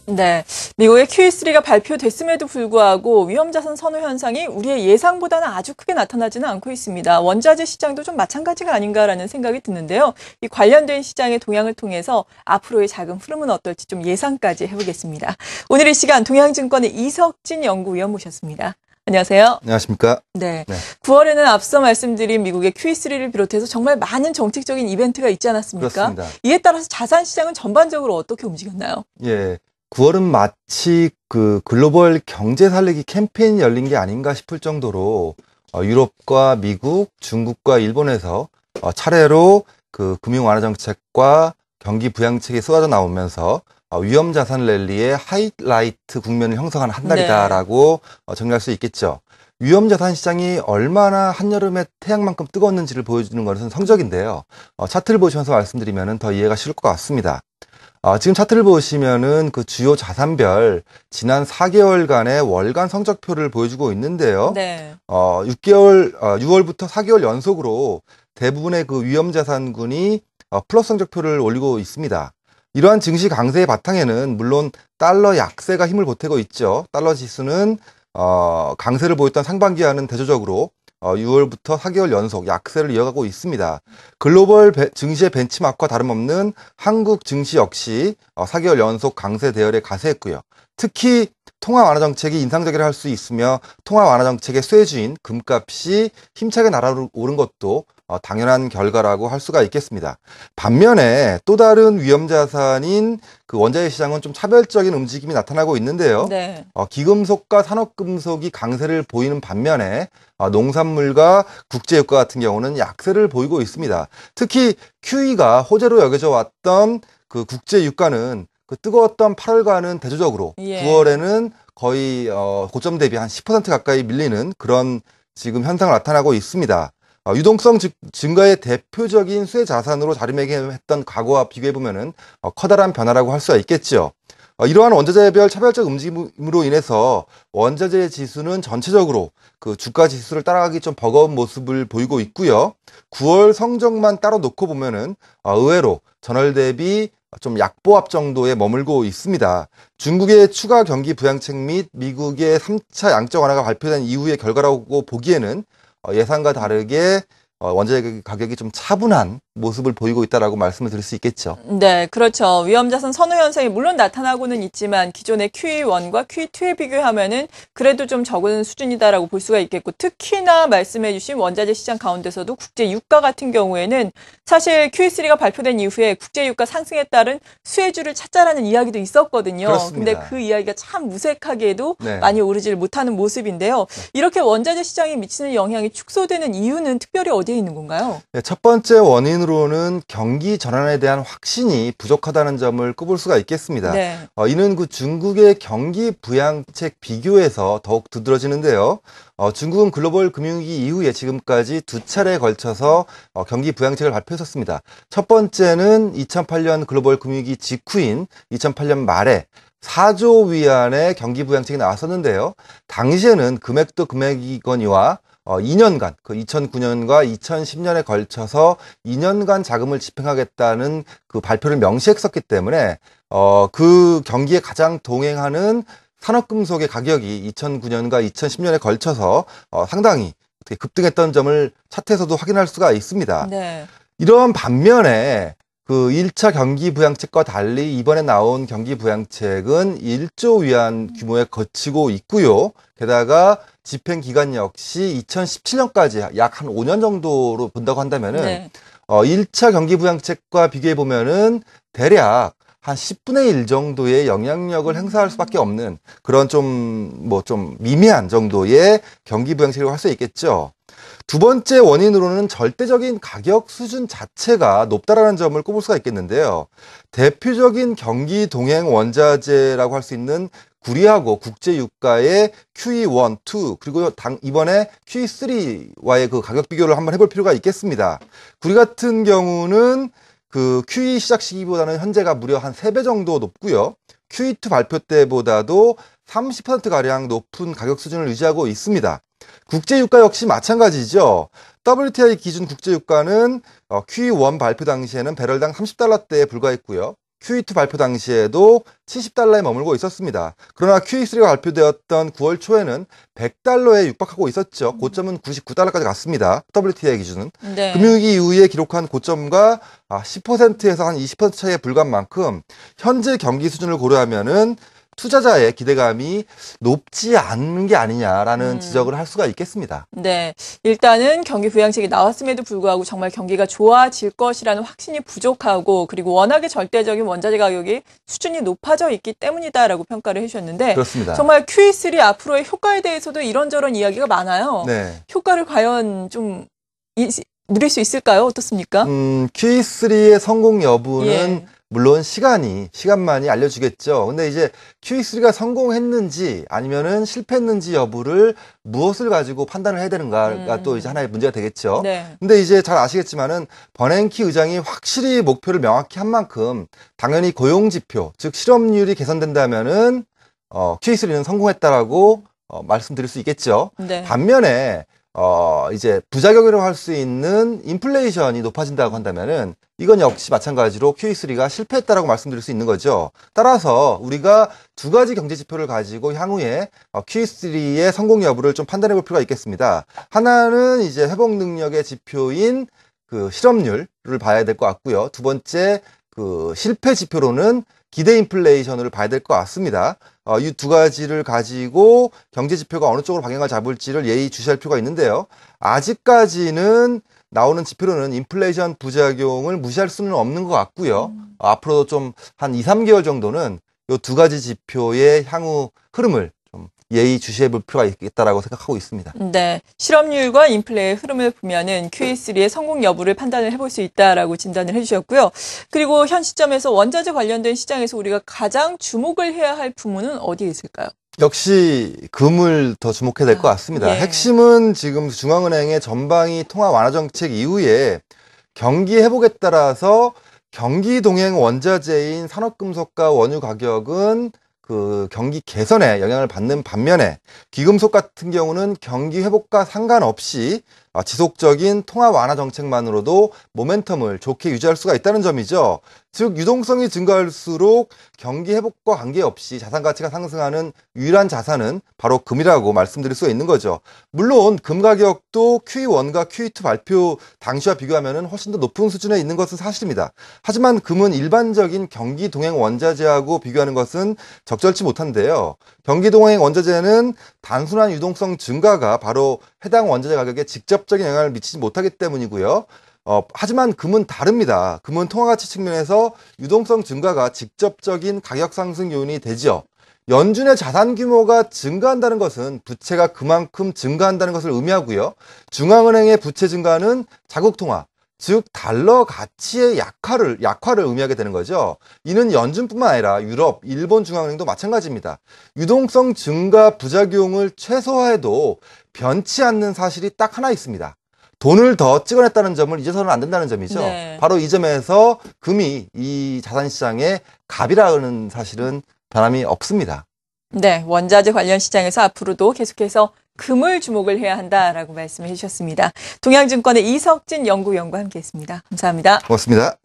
네, 미국의 QE3가 발표됐음에도 불구하고 위험자산 선호 현상이 우리의 예상보다는 아주 크게 나타나지는 않고 있습니다. 원자재 시장도 좀 마찬가지가 아닌가라는 생각이 드는데요. 이 관련된 시장의 동향을 통해서 앞으로의 자금 흐름은 어떨지 좀 예상까지 해보겠습니다. 오늘 이 시간 동양증권의 이석진 연구위원 모셨습니다. 안녕하세요. 안녕하십니까. 네. 9월에는 앞서 말씀드린 미국의 QE3를 비롯해서 정말 많은 정책적인 이벤트가 있지 않았습니까? 그렇습니다. 이에 따라서 자산 시장은 전반적으로 어떻게 움직였나요? 예. 9월은 마치 그 글로벌 경제 살리기 캠페인이 열린 게 아닌가 싶을 정도로 유럽과 미국, 중국과 일본에서 차례로 그 금융 완화 정책과 경기 부양책이 쏟아져 나오면서 위험 자산 랠리의 하이라이트 국면을 형성한 한 달이다라고 정리할 수 있겠죠. 위험 자산 시장이 얼마나 한여름에 태양만큼 뜨거웠는지를 보여주는 것은 성적인데요. 차트를 보시면서 말씀드리면 더 이해가 쉬울 것 같습니다. 지금 차트를 보시면은 그 주요 자산별 지난 4개월간의 월간 성적표를 보여주고 있는데요. 네. 6월부터 4개월 연속으로 대부분의 그 위험 자산군이 플러스 성적표를 올리고 있습니다. 이러한 증시 강세의 바탕에는 물론 달러 약세가 힘을 보태고 있죠. 달러 지수는 강세를 보였던 상반기와는 대조적으로 6월부터 4개월 연속 약세를 이어가고 있습니다. 글로벌 증시의 벤치마크와 다름없는 한국 증시 역시 4개월 연속 강세 대열에 가세했고요. 특히 통화 완화 정책이 인상적이라 할 수 있으며 통화 완화 정책의 쇠주인 금값이 힘차게 날아오른 것도 당연한 결과라고 할 수가 있겠습니다. 반면에 또 다른 위험 자산인 그 원자재 시장은 좀 차별적인 움직임이 나타나고 있는데요. 네. 기금속과 산업금속이 강세를 보이는 반면에 농산물과 국제유가 같은 경우는 약세를 보이고 있습니다. 특히 QE가 호재로 여겨져 왔던 그 국제유가는 그 뜨거웠던 8월과는 대조적으로 9월에는 거의 고점 대비 한 10% 가까이 밀리는 그런 지금 현상을 나타나고 있습니다. 유동성 증가의 대표적인 수혜 자산으로 자리매김했던 과거와 비교해보면은 커다란 변화라고 할 수가 있겠죠. 이러한 원자재별 차별적 움직임으로 인해서 원자재 지수는 전체적으로 그 주가 지수를 따라가기 좀 버거운 모습을 보이고 있고요. 9월 성적만 따로 놓고 보면은 의외로 전월 대비 좀 약보합 정도에 머물고 있습니다. 중국의 추가 경기 부양책 및 미국의 3차 양적 완화가 발표된 이후의 결과라고 보기에는 예상과 다르게 원자재 가격이 좀 차분한 모습을 보이고 있다라고 말씀을 드릴 수 있겠죠. 네, 그렇죠. 위험자산 선호 현상이 물론 나타나고는 있지만 기존의 QE1과 QE2에 비교하면은 그래도 좀 적은 수준이다라고 볼 수가 있겠고, 특히나 말씀해주신 원자재 시장 가운데서도 국제 유가 같은 경우에는 사실 QE3가 발표된 이후에 국제 유가 상승에 따른 수혜주를 찾자라는 이야기도 있었거든요. 그렇습니다. 근데 그 이야기가 참 무색하게도 많이 오르지를 못하는 모습인데요. 이렇게 원자재 시장에 미치는 영향이 축소되는 이유는 특별히 어디에 있는 건가요? 네, 첫 번째 원인으로는 경기 전환에 대한 확신이 부족하다는 점을 꼽을 수가 있겠습니다. 네. 이는 그 중국의 경기 부양책 비교에서 더욱 두드러지는데요. 중국은 글로벌 금융위기 이후에 지금까지 두 차례에 걸쳐서 경기 부양책을 발표했었습니다. 첫 번째는 2008년 글로벌 금융위기 직후인 2008년 말에 4조 위안의 경기 부양책이 나왔었는데요. 당시에는 금액도 금액이거니와 2년간, 그 2009년과 2010년에 걸쳐서 2년간 자금을 집행하겠다는 그 발표를 명시했었기 때문에, 그 경기에 가장 동행하는 산업금속의 가격이 2009년과 2010년에 걸쳐서 상당히 급등했던 점을 차트에서도 확인할 수가 있습니다. 네. 이러한 반면에 그 1차 경기 부양책과 달리 이번에 나온 경기 부양책은 1조 위안 규모에 거치고 있고요. 게다가 집행 기간 역시 2017년까지 약 한 5년 정도로 본다고 한다면은 1차 경기 부양책과 비교해 보면은 대략 한 10분의 1 정도의 영향력을 행사할 수밖에 없는 그런 좀 미미한 정도의 경기 부양책이라고 할 수 있겠죠. 두 번째 원인으로는 절대적인 가격 수준 자체가 높다라는 점을 꼽을 수가 있겠는데요. 대표적인 경기 동행 원자재라고 할 수 있는 구리하고 국제유가의 QE1, 2 그리고 이번에 QE3와의 그 가격 비교를 한번 해볼 필요가 있겠습니다. 구리 같은 경우는 그 QE 시작 시기보다는 현재가 무려 한 3배 정도 높고요. QE2 발표 때보다도 30%가량 높은 가격 수준을 유지하고 있습니다. 국제유가 역시 마찬가지죠. WTI 기준 국제유가는 QE1 발표 당시에는 배럴당 $30대에 불과했고요. QE2 발표 당시에도 70달러에 머물고 있었습니다. 그러나 QE3가 발표되었던 9월 초에는 100달러에 육박하고 있었죠. 고점은 99달러까지 갔습니다. WTI 기준은. 네. 금융위기 이후에 기록한 고점과 10%에서 한 20% 차이에 불과한 만큼 현재 경기 수준을 고려하면은 투자자의 기대감이 높지 않은 게 아니냐라는 지적을 할 수가 있겠습니다. 네. 일단은 경기 부양책이 나왔음에도 불구하고 정말 경기가 좋아질 것이라는 확신이 부족하고 그리고 워낙에 절대적인 원자재 가격이 수준이 높아져 있기 때문이다라고 평가를 해주셨는데 그렇습니다. 정말 QE3 앞으로의 효과에 대해서도 이런저런 이야기가 많아요. 네. 효과를 과연 좀 누릴 수 있을까요? 어떻습니까? QE3의 성공 여부는 예. 물론 시간만이 알려주겠죠. 근데 이제 QE3가 성공했는지 아니면은 실패했는지 여부를 무엇을 가지고 판단을 해야 되는가가 또 이제 하나의 문제가 되겠죠. 네. 근데 이제 잘 아시겠지만은 버냉키 의장이 확실히 목표를 명확히 한 만큼 당연히 고용 지표, 즉 실업률이 개선된다면은 QE3는 성공했다라고 말씀드릴 수 있겠죠. 네. 반면에 이제 부작용이라고 할 수 있는 인플레이션이 높아진다고 한다면은 이건 역시 마찬가지로 QE3가 실패했다라고 말씀드릴 수 있는 거죠. 따라서 우리가 두 가지 경제 지표를 가지고 향후에 QE3의 성공 여부를 좀 판단해 볼 필요가 있겠습니다. 하나는 이제 회복 능력의 지표인 그 실업률을 봐야 될 것 같고요. 두 번째 그 실패 지표로는 기대 인플레이션을 봐야 될 것 같습니다. 이 두 가지를 가지고 경제 지표가 어느 쪽으로 방향을 잡을지를 예의주시할 필요가 있는데요. 아직까지는 나오는 지표로는 인플레이션 부작용을 무시할 수는 없는 것 같고요. 앞으로도 좀 한 2, 3개월 정도는 이 두 가지 지표의 향후 흐름을 좀 예의주시해 볼 필요가 있겠다라고 생각하고 있습니다. 네. 실업률과 인플레의 흐름을 보면은 QE3의 성공 여부를 판단을 해볼 수 있다라고 진단을 해주셨고요. 그리고 현 시점에서 원자재 관련된 시장에서 우리가 가장 주목을 해야 할 부문은 어디에 있을까요? 역시 금을 더 주목해야 될 것 같습니다. 예. 핵심은 지금 중앙은행의 전방위 통화 완화 정책 이후에 경기 회복에 따라서 경기 동행 원자재인 산업금속과 원유 가격은 그 경기 개선에 영향을 받는 반면에 귀금속 같은 경우는 경기 회복과 상관없이 지속적인 통화 완화 정책만으로도 모멘텀을 좋게 유지할 수가 있다는 점이죠. 즉 유동성이 증가할수록 경기 회복과 관계없이 자산 가치가 상승하는 유일한 자산은 바로 금이라고 말씀드릴 수가 있는 거죠. 물론 금 가격도 QE1과 QE2 발표 당시와 비교하면 훨씬 더 높은 수준에 있는 것은 사실입니다. 하지만 금은 일반적인 경기 동행 원자재하고 비교하는 것은 적절치 못한데요. 경기 동행 원자재는 단순한 유동성 증가가 바로 해당 원자재 가격에 직접적인 영향을 미치지 못하기 때문이고요. 하지만 금은 다릅니다. 금은 통화가치 측면에서 유동성 증가가 직접적인 가격 상승 요인이 되죠. 연준의 자산 규모가 증가한다는 것은 부채가 그만큼 증가한다는 것을 의미하고요. 중앙은행의 부채 증가는 자국 통화, 즉 달러 가치의 약화를 의미하게 되는 거죠. 이는 연준뿐만 아니라 유럽, 일본 중앙은행도 마찬가지입니다. 유동성 증가 부작용을 최소화해도 변치 않는 사실이 딱 하나 있습니다. 돈을 더 찍어냈다는 점을 잊어서는 안 된다는 점이죠. 네. 바로 이 점에서 금이 이 자산시장의 갑이라는 사실은 변함이 없습니다. 네. 원자재 관련 시장에서 앞으로도 계속해서 금을 주목을 해야 한다라고 말씀해 주셨습니다. 동양증권의 이석진 연구위원과 함께했습니다. 감사합니다. 고맙습니다.